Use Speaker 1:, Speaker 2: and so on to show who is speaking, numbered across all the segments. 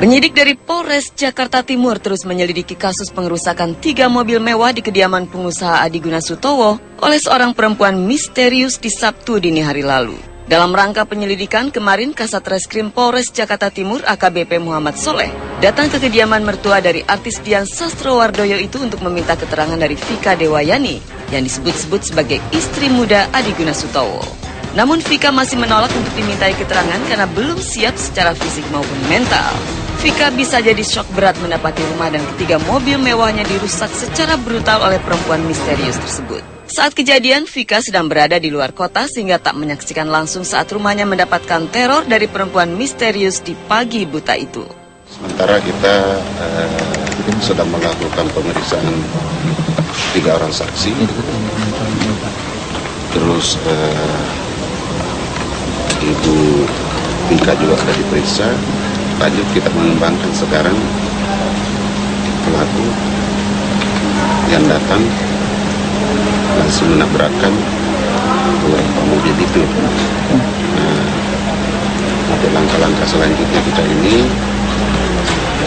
Speaker 1: Penyidik dari Polres Jakarta Timur terus menyelidiki kasus pengerusakan 3 mobil mewah di kediaman pengusaha Adi Guna Sutowo oleh seorang perempuan misterius di Sabtu dini hari lalu. Dalam rangka penyelidikan, kemarin Kasat Reskrim Polres Jakarta Timur AKBP Muhammad Soleh datang ke kediaman mertua dari artis Dian Sastrowardoyo itu untuk meminta keterangan dari Vika Dewayani yang disebut-sebut sebagai istri muda Adi Guna Sutowo. Namun Vika masih menolak untuk dimintai keterangan karena belum siap secara fisik maupun mental. Vika bisa jadi syok berat mendapati rumah dan ketiga mobil mewahnya dirusak secara brutal oleh perempuan misterius tersebut. Saat kejadian, Vika sedang berada di luar kota sehingga tak menyaksikan langsung saat rumahnya mendapatkan teror dari perempuan misterius di pagi buta itu.
Speaker 2: Sementara kita sedang melakukan pemeriksaan 3 orang saksi. Terus Ibu Vika juga sudah diperiksa. Lanjut kita mengembangkan sekarang pelaku yang datang langsung menabrakkan beberapa mobil itu. Untuk langkah-langkah selanjutnya kita ini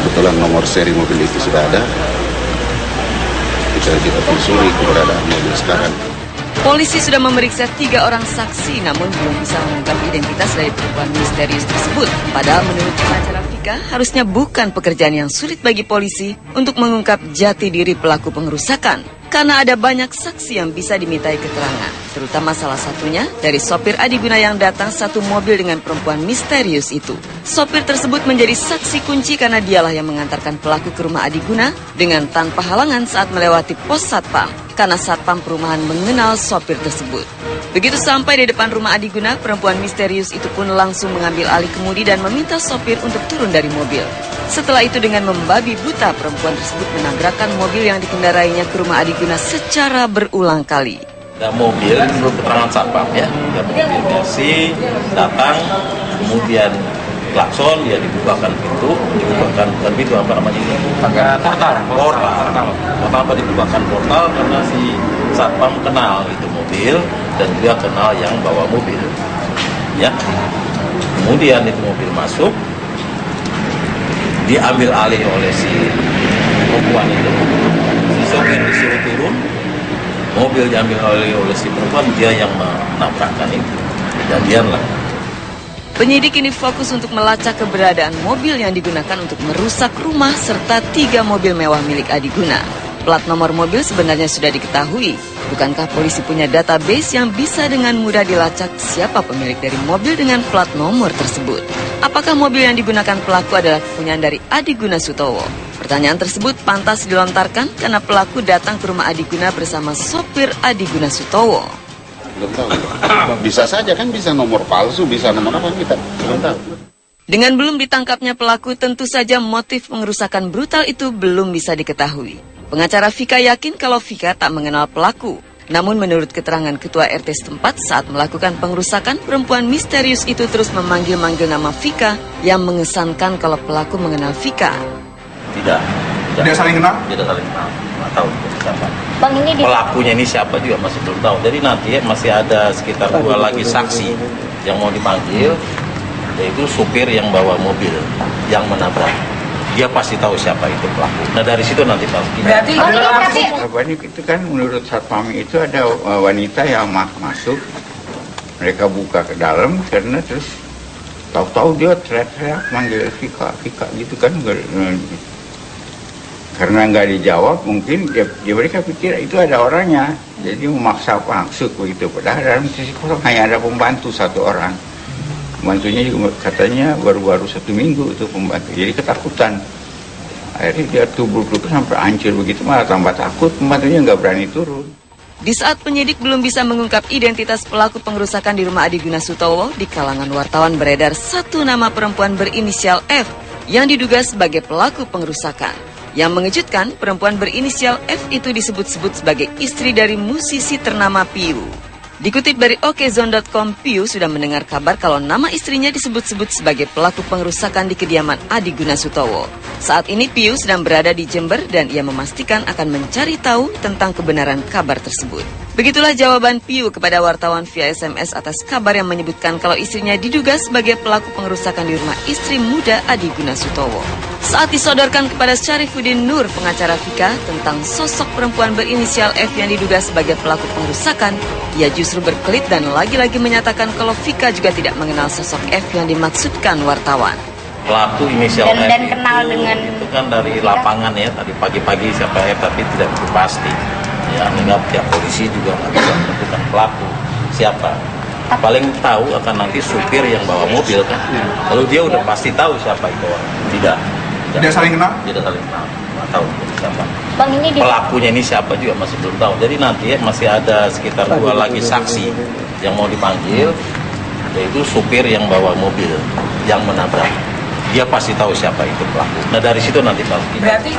Speaker 2: kebetulan nomor seri mobil itu sudah ada. Kita telusuri keberadaan mobil sekarang.
Speaker 1: Polisi sudah memeriksa 3 orang saksi namun belum bisa mengungkap identitas dari perempuan misterius tersebut. Padahal menurut pengacara Vika, harusnya bukan pekerjaan yang sulit bagi polisi untuk mengungkap jati diri pelaku pengerusakan. Karena ada banyak saksi yang bisa dimintai keterangan, terutama salah satunya dari sopir Adi Guna yang datang satu mobil dengan perempuan misterius itu. Sopir tersebut menjadi saksi kunci karena dialah yang mengantarkan pelaku ke rumah Adi Guna dengan tanpa halangan saat melewati pos satpam, karena satpam perumahan mengenal sopir tersebut. Begitu sampai di depan rumah Adi Guna, perempuan misterius itu pun langsung mengambil alih kemudi dan meminta sopir untuk turun dari mobil. Setelah itu dengan membabi buta, perempuan tersebut menabrakkan mobil yang dikendarainya ke rumah Adi Guna secara berulang kali.
Speaker 3: Dan mobil menurut keterangan satpam ya, mobil Mercy datang, kemudian klakson, ya dibukakan pintu apa namanya ini? Portal dibukakan portal karena si satpam kenal itu mobil dan dia kenal yang bawa mobil. Ya, kemudian itu mobil masuk, diambil alih oleh si perempuan itu, si sopir disuruh turun, mobil diambil alih oleh si perempuan, dia yang menabrakkan itu. Kejadianlah.
Speaker 1: Penyidik ini fokus untuk melacak keberadaan mobil yang digunakan untuk merusak rumah serta 3 mobil mewah milik Adi Guna. Plat nomor mobil sebenarnya sudah diketahui. Bukankah polisi punya database yang bisa dengan mudah dilacak siapa pemilik dari mobil dengan plat nomor tersebut? Apakah mobil yang digunakan pelaku adalah kepunyaan dari Adi Guna Sutowo? Pertanyaan tersebut pantas dilontarkan karena pelaku datang ke rumah Adi Guna bersama sopir Adi Guna Sutowo.
Speaker 2: Belum tahu. Bisa saja kan, bisa nomor palsu, bisa nomor apa, kita belum tahu.
Speaker 1: Dengan belum ditangkapnya pelaku, tentu saja motif pengerusakan brutal itu belum bisa diketahui. Pengacara Vika yakin kalau Vika tak mengenal pelaku. Namun menurut keterangan ketua RT setempat saat melakukan pengerusakan, perempuan misterius itu terus memanggil-manggil nama Vika yang mengesankan kalau pelaku mengenal Vika.
Speaker 3: Tidak saling kenal? Tidak saling kenal. Nggak tahu siapa.
Speaker 4: Bang, ini
Speaker 3: pelakunya ini siapa juga masih belum tahu. Jadi nanti masih ada sekitar 2 lagi saksi yang mau dipanggil, yaitu supir yang bawa mobil yang menabrak. Dia pasti tahu siapa itu pelaku. Nah dari situ nanti
Speaker 4: berarti
Speaker 5: itu kan menurut satpam itu ada wanita yang masuk, mereka buka ke dalam karena terus tahu-tahu dia teriak-teriak manggil Vika gitu kan. Karena nggak dijawab, mungkin mereka pikir itu ada orangnya, jadi memaksa masuk begitu. Padahal dalam sisi kosong hanya ada pembantu 1 orang. Pembantunya juga katanya baru 1 minggu itu pembantu, jadi ketakutan. Akhirnya dia tubuh sampai hancur begitu, malah tambah takut, pembantunya nggak berani turun.
Speaker 1: Di saat penyidik belum bisa mengungkap identitas pelaku pengerusakan di rumah Adi Guna Sutowo, di kalangan wartawan beredar 1 nama perempuan berinisial F yang diduga sebagai pelaku pengerusakan. Yang mengejutkan, perempuan berinisial F itu disebut-sebut sebagai istri dari musisi ternama Piu. Dikutip dari okezone.com, Piu sudah mendengar kabar kalau nama istrinya disebut-sebut sebagai pelaku pengerusakan di kediaman Adi Gunasutowo. Saat ini Piu sedang berada di Jember dan ia memastikan akan mencari tahu tentang kebenaran kabar tersebut. Begitulah jawaban Piu kepada wartawan via SMS atas kabar yang menyebutkan kalau istrinya diduga sebagai pelaku pengerusakan di rumah istri muda Adi Gunasutowo. Saat disodorkan kepada Syarifuddin Nur, pengacara Vika, tentang sosok perempuan berinisial F yang diduga sebagai pelaku pengerusakan, ia justru berkelit dan lagi-lagi menyatakan kalau Vika juga tidak mengenal sosok F yang dimaksudkan wartawan.
Speaker 3: Pelaku inisial F
Speaker 4: dan kenal dengan
Speaker 3: itu kan dari lapangan ya, tadi pagi-pagi siapa F tapi tidak begitu pasti. Ya, sehingga pihak polisi juga nggak bisa menentukan pelaku siapa. Paling tahu akan nanti supir yang bawa mobil kan. Lalu dia udah pasti tahu siapa itu orang. Tidak
Speaker 6: saling kenal?
Speaker 3: Tidak saling kenal. Nggak tahu siapa.
Speaker 4: Bang, ini
Speaker 3: Pelakunya ini siapa juga masih belum tahu. Jadi nanti ya, masih ada sekitar 2 lagi saksi yang mau dipanggil, yaitu supir yang bawa mobil yang menabrak. Dia pasti tahu siapa itu pelaku. Nah dari situ nanti pasti.
Speaker 6: Berarti